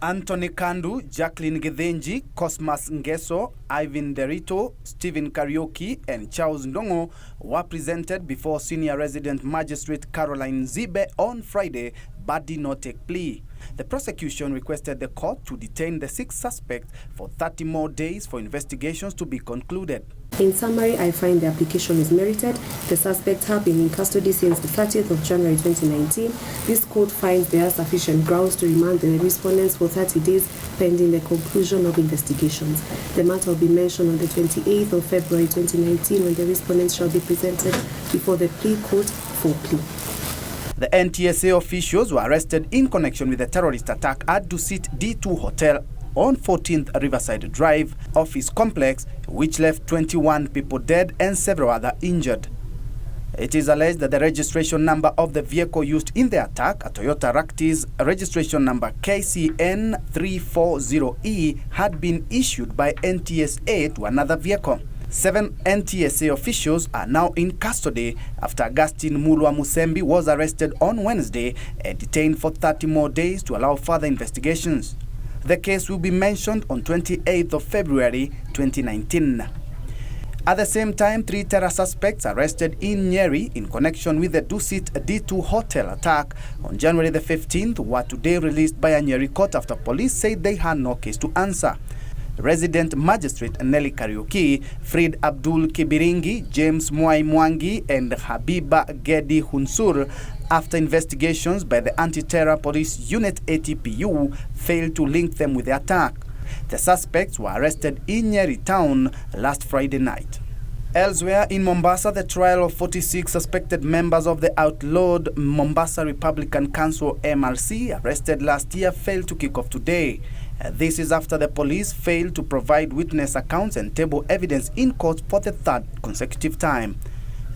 Anthony Kandu, Jacqueline Githinji, Cosmas Ngeso, Ivan Derito, Stephen Karaoke, and Charles Ndongo were presented before Senior Resident Magistrate Caroline Zibe on Friday, but did not take plea. The prosecution requested the court to detain the 6 suspects for 30 more days for investigations to be concluded. In summary, I find the application is merited. The suspects have been in custody since the 30th of January 2019. This court finds there are sufficient grounds to remand the respondents for 30 days pending the conclusion of investigations. The matter will be mentioned on the 28th of February 2019 when the respondents shall be presented before the plea court for plea. The NTSA officials were arrested in connection with the terrorist attack at Dusit D2 hotel on 14th Riverside Drive office complex, which left 21 people dead and several other injured. It is alleged that the registration number of the vehicle used in the attack, a Toyota Ractis registration number KCN 340E, had been issued by NTSA to another vehicle. 7 NTSA officials are now in custody after Augustine Mulwa Musembi was arrested on Wednesday and detained for 30 more days to allow further investigations. The case will be mentioned on 28th of February 2019. At the same time, 3 terror suspects arrested in Nyeri in connection with the Dusit D2 hotel attack on January the 15th were today released by a Nyeri court after police said they had no case to answer. Resident Magistrate Nelly Karaoke freed Abdul Kibiringi, James Mwai Mwangi, and Habiba Gedi Hunsur after investigations by the Anti-Terror Police Unit ATPU failed to link them with the attack. The suspects were arrested in Nyeri town last Friday night. Elsewhere in Mombasa, the trial of 46 suspected members of the outlawed Mombasa Republican Council MRC arrested last year failed to kick off today. This is after the police failed to provide witness accounts and table evidence in court for the 3rd consecutive time.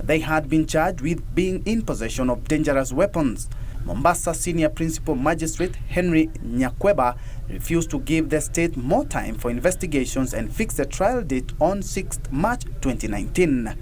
They had been charged with being in possession of dangerous weapons. Mombasa Senior Principal Magistrate Henry Nyakweba refused to give the state more time for investigations and fixed the trial date on 6th March 2019.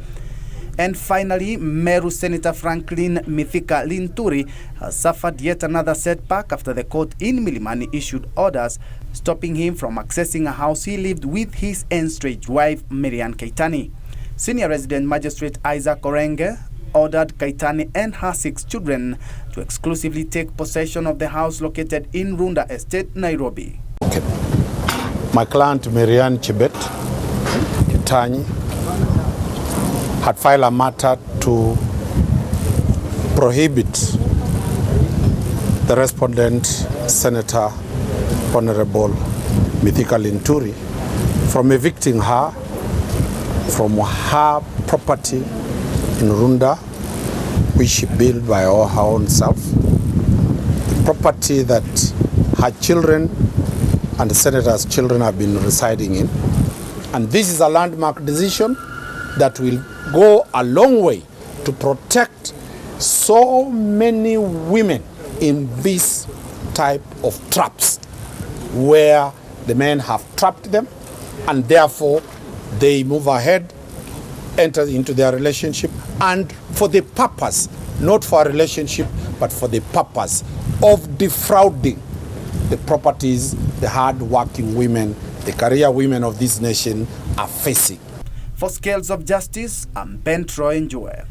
And finally, Meru Senator Franklin Mithika Linturi has suffered yet another setback after the court in Milimani issued orders stopping him from accessing a house he lived with his estranged wife, Marian Kaitani. Senior Resident Magistrate Isaac Orenge ordered Kaitani and her 6 children to exclusively take possession of the house located in Runda Estate, Nairobi. Okay. My client, Marian Chibet Kaitani, had filed a matter to prohibit the respondent, Senator Honorable Mithika Linturi, from evicting her from her property in Runda, which she built by her own self, the property that her children and the senator's children have been residing in. And this is a landmark decision that will go a long way to protect so many women in this type of traps, where the men have trapped them and therefore they move ahead, enter into their relationship, and for the purpose, not for a relationship, but for the purpose of defrauding the properties the hard-working women, the career women of this nation are facing. For Scales of Justice, I'm Ben Troy Njue.